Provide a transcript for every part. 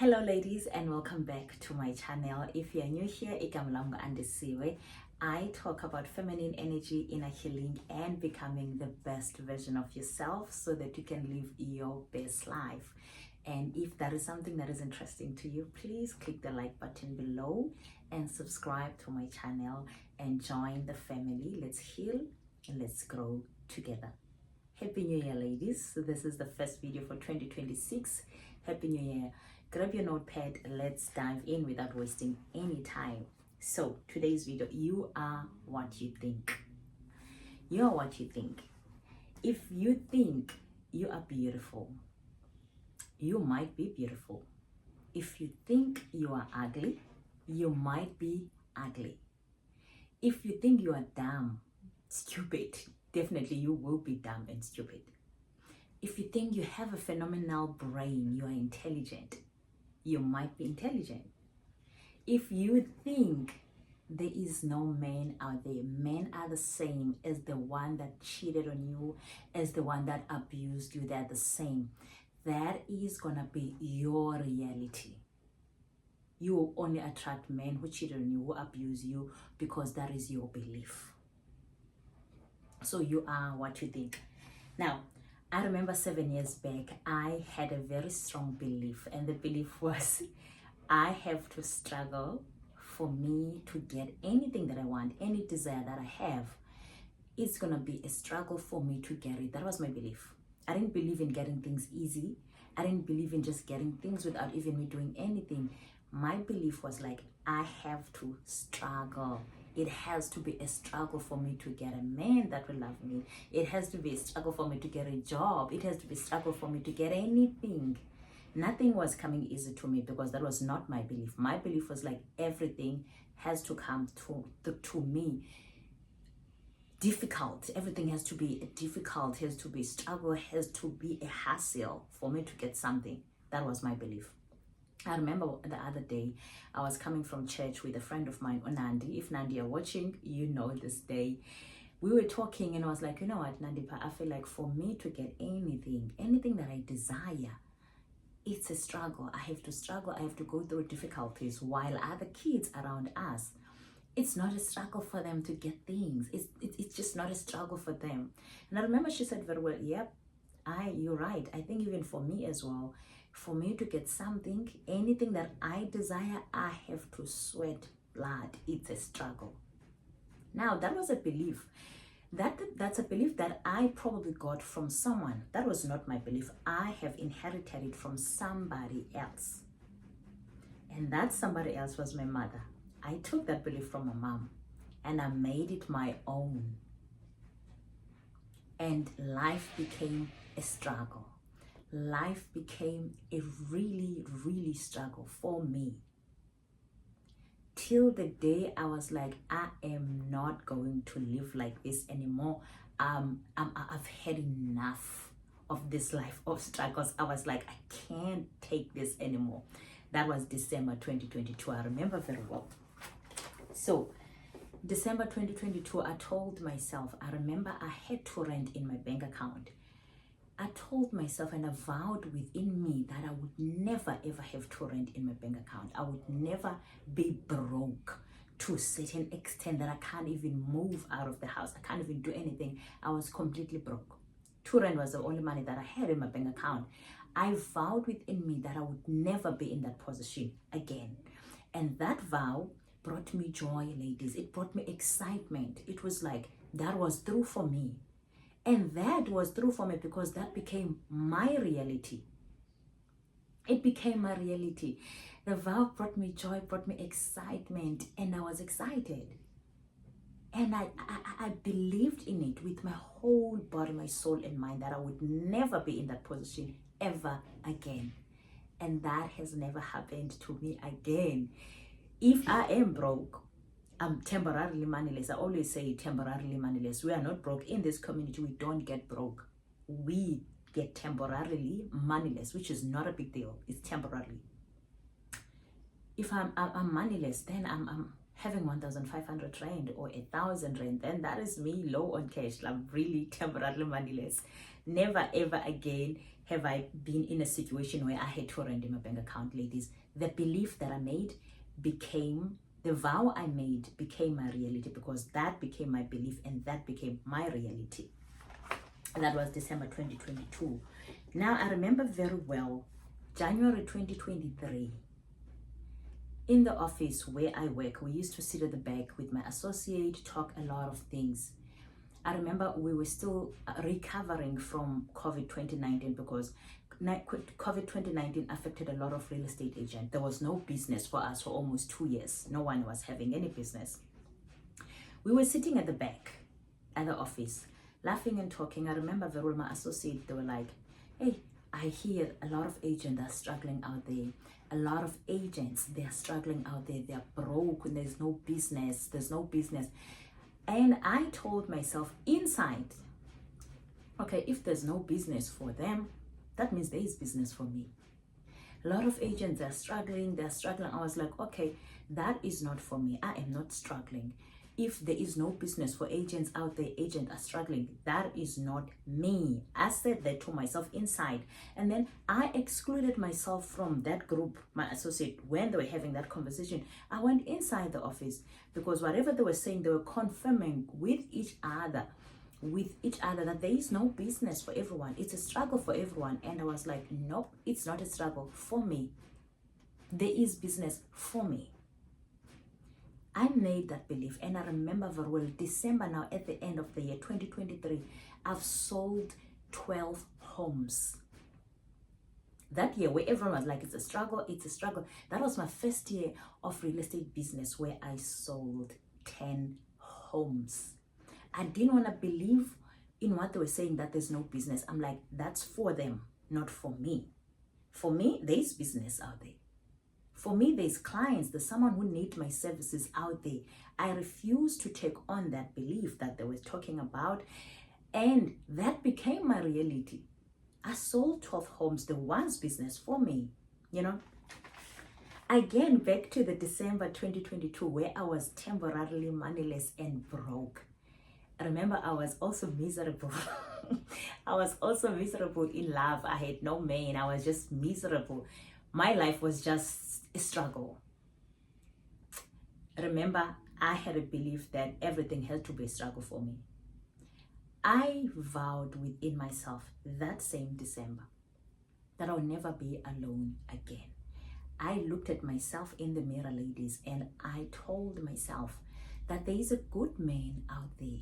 Hello ladies, and welcome back to my channel. If you are new here, I talk about feminine energy, inner healing, and becoming the best version of yourself so that you can live your best life. And if that is something that is interesting to you, please click the like button below and subscribe to my channel and join the family. Let's heal and let's grow together. Happy New Year, ladies. So this is the first video for 2026. Happy New Year. Grab your notepad, let's dive in without wasting any time. So today's video, you are what you think. You are what you think. If you think you are beautiful, you might be beautiful. If you think you are ugly, you might be ugly. If you think you are dumb, stupid, definitely you will be dumb and stupid. If you think you have a phenomenal brain, you are intelligent, you might be intelligent. If you think there is no man out there, men are the same as the one that cheated on you, as the one that abused you, they're the same. That is gonna be your reality. You will only attract men who cheated on you, who abuse you, because that is your belief. So you are what you think. Now, I remember 7 years back, I had a very strong belief, and the belief was I have to struggle for me to get anything that I want, any desire that I have. It's gonna be a struggle for me to get it. That was my belief. I didn't believe in getting things easy. I didn't believe in just getting things without even me doing anything. My belief was like, I have to struggle. It has to be a struggle for me to get a man that will love me. It has to be a struggle for me to get a job. It has to be a struggle for me to get anything. Nothing was coming easy to me because that was not my belief. My belief was like everything has to come to me difficult. Everything has to be difficult, has to be struggle, has to be a hassle for me to get something. That was my belief. I remember the other day, I was coming from church with a friend of mine, Nandi. If Nandi are watching, you know this day. We were talking and I was like, you know what, Nandipa, I feel like for me to get anything that I desire, it's a struggle. I have to struggle. I have to go through difficulties while other kids around us, it's not a struggle for them to get things. It's just not a struggle for them. And I remember she said very well, yep, you're right. I think even for me as well, for me to get something, anything that I desire, I have to sweat blood. It's a struggle. Now, that was a belief. That's a belief that I probably got from someone. That was not my belief. I have inherited it from somebody else. And that somebody else was my mother. I took that belief from my mom and I made it my own. And life became a struggle. Life became a really, really struggle for me. Till the day I was like, I am not going to live like this anymore. I've had enough of this life of struggles. I was like, I can't take this anymore. That was December 2022. I remember very well. So December 2022, I told myself, I remember I had to rent in my bank account. I told myself and I vowed within me that I would never ever have to rent in my bank account. I would never be broke to a certain extent that I can't even move out of the house. I can't even do anything. I was completely broke. To rent was the only money that I had in my bank account. I vowed within me that I would never be in that position again. And that vow brought me joy, ladies. It brought me excitement. It was like that was true for me. And that was true for me because that became my reality. It became my reality. The vow brought me joy, brought me excitement, and I was excited. And I believed in it with my whole body, my soul, and mind that I would never be in that position ever again. And that has never happened to me again. If I am broke, I'm temporarily moneyless. I always say temporarily moneyless. We are not broke. In this community, we don't get broke. We get temporarily moneyless, which is not a big deal. It's temporarily. If I'm moneyless, then I'm having 1,500 rand or 1,000 rand, then that is me low on cash. I'm really temporarily moneyless. Never ever again have I been in a situation where I had to rent my bank account, ladies. The belief that I made became, the vow I made became my reality, because that became my belief and that became my reality. And that was December 2022. Now I remember very well, January 2023, in the office where I work, we used to sit at the back with my associate, talk a lot of things. I remember we were still recovering from COVID 2019, because COVID 2019 affected a lot of real estate agents. There was no business for us for almost 2 years. No one was having any business. We were sitting at the back at the office, laughing and talking. I remember very well, my associate, they were like, hey, I hear a lot of agents are struggling out there. A lot of agents, they're struggling out there. They're broke and there's no business. There's no business. And I told myself inside, okay, if there's no business for them, that means there is business for me. A lot of agents are struggling. I was like, okay, that is not for me. I am not struggling. If there is no business for agents out there, agents are struggling, that is not me. I said that to myself inside. And then I excluded myself from that group, my associate, when they were having that conversation. I went inside the office, because whatever they were saying, they were confirming with each other that there is no business for everyone. It's a struggle for everyone. And I was like, nope, it's not a struggle for me. There is business for me. I made that belief, and I remember very well, December now, at the end of the year 2023, I've sold 12 homes. That year, where everyone was like, it's a struggle, that was my first year of real estate business, where I sold 10 homes. I didn't want to believe in what they were saying, that there's no business. I'm like, that's for them, not for me. For me, there's business out there. For me, there's clients, there's someone who needs my services out there. I refuse to take on that belief that they were talking about. And that became my reality. I sold 12 homes. There was business for me, you know. Again, back to the December 2022, where I was temporarily moneyless and broke. I remember I was also miserable. I was also miserable in love. I had no man. I was just miserable. My life was just a struggle. Remember, I had a belief that everything had to be a struggle for me. I vowed within myself that same December that I'll never be alone again. I looked at myself in the mirror, ladies, and I told myself that there is a good man out there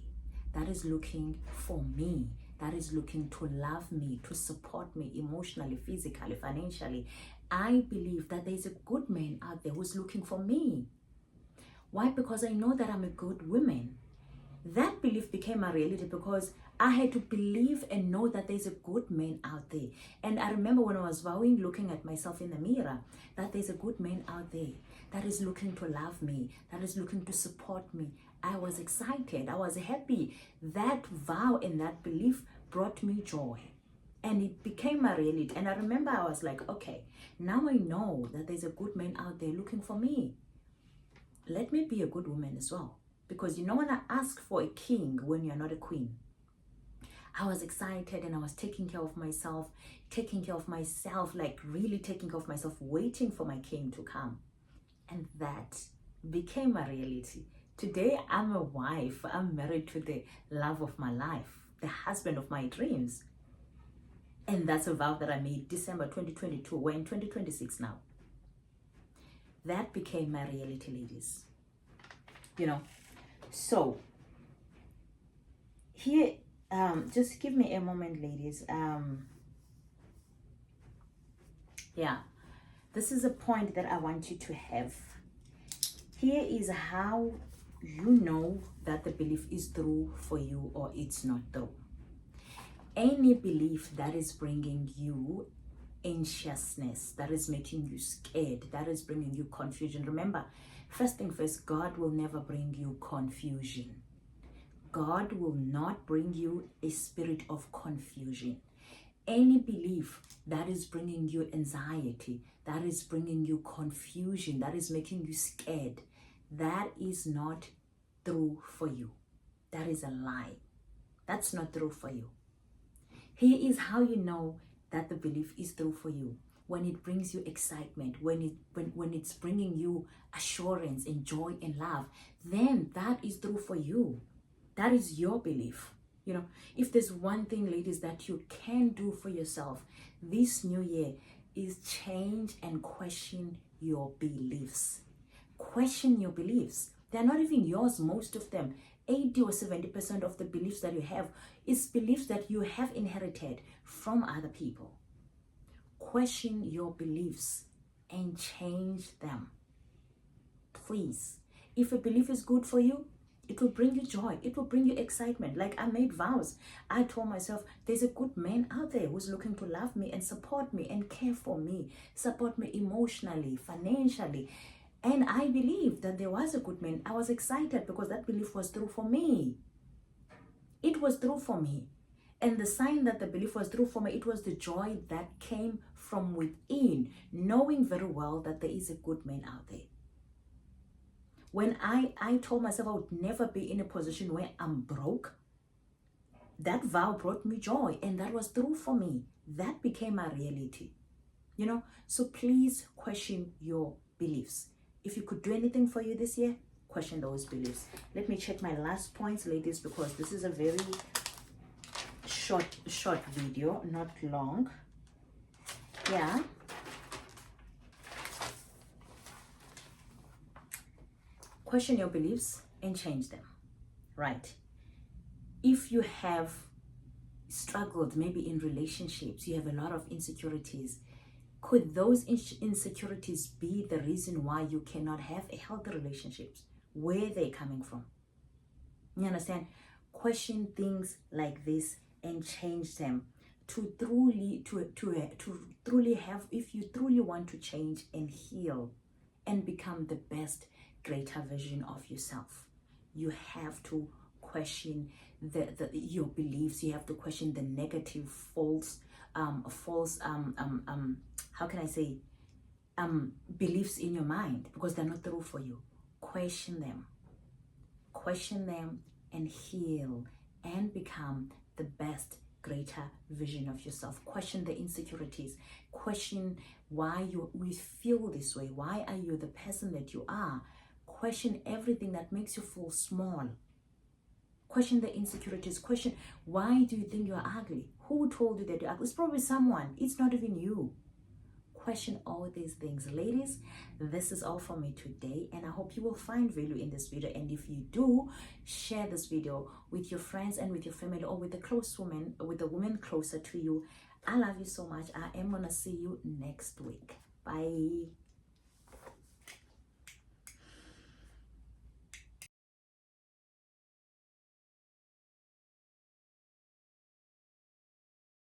that is looking for me, that is looking to love me, to support me emotionally, physically, financially. I believe that there's a good man out there who's looking for me. Why? Because I know that I'm a good woman. That belief became a reality, because I had to believe and know that there's a good man out there. And I remember when I was vowing, looking at myself in the mirror, that there's a good man out there that is looking to love me, that is looking to support me. I was excited. I was happy. That vow and that belief brought me joy. And it became a reality. And I remember I was like, okay, now I know that there's a good man out there looking for me. Let me be a good woman as well. Because you don't want to ask for a king when you're not a queen. I was excited and I was taking care of myself, like really taking care of myself, waiting for my king to come. And that became a reality. Today, I'm a wife. I'm married to the love of my life, the husband of my dreams. And that's a vow that I made December 2022. We're in 2026 now. That became my reality, ladies. You know, so here, just give me a moment, ladies. Yeah, this is a point that I want you to have. Here is how you know that the belief is true for you or it's not true. Any belief that is bringing you anxiousness, that is making you scared, that is bringing you confusion. Remember, first thing first, God will never bring you confusion. God will not bring you a spirit of confusion. Any belief that is bringing you anxiety, that is bringing you confusion, that is making you scared, that is not true for you. That is a lie. That's not true for you. Here is how you know that the belief is true for you, when it brings you excitement, when it's bringing you assurance and joy and love, then that is true for you. That is your belief. You know, if there's one thing, ladies, that you can do for yourself this new year, is change and question your beliefs. Question your beliefs. They're not even yours, most of them. 80 or 70% of the beliefs that you have is beliefs that you have inherited from other people. Question your beliefs and change them. Please. If a belief is good for you, it will bring you joy. It will bring you excitement. Like I made vows. I told myself, there's a good man out there who's looking to love me and support me and care for me, support me emotionally, financially. And I believed that there was a good man. I was excited because that belief was true for me. It was true for me. And the sign that the belief was true for me, it was the joy that came from within, knowing very well that there is a good man out there. When I told myself I would never be in a position where I'm broke, that vow brought me joy, and that was true for me. That became my reality. You know, so please question your beliefs. If you could do anything for you this year, question those beliefs. Let me check my last points, ladies, because this is a very short video, not long. Yeah. Question your beliefs and change them. Right. If you have struggled maybe in relationships, you have a lot of insecurities, could those insecurities be the reason why you cannot have a healthy relationships? Where are they coming from? You understand? Question things like this and change them to truly have, if you truly want to change and heal and become the best, greater version of yourself, you have to question your beliefs. You have to question the negative, false how can I say, beliefs in your mind, because they're not true for you. Question them and heal and become the best, greater vision of yourself. Question the insecurities. Question why we feel this way. Why are you the person that you are? Question everything that makes you feel small. Question the insecurities. Question, why do you think you're ugly? Who told you that you're ugly? It's probably someone. It's not even you. Question all these things. Ladies, this is all from me today, and I hope you will find value in this video. And if you do, share this video with your friends and with your family, or with the woman closer to you. I love you so much. I am gonna see you next week. Bye.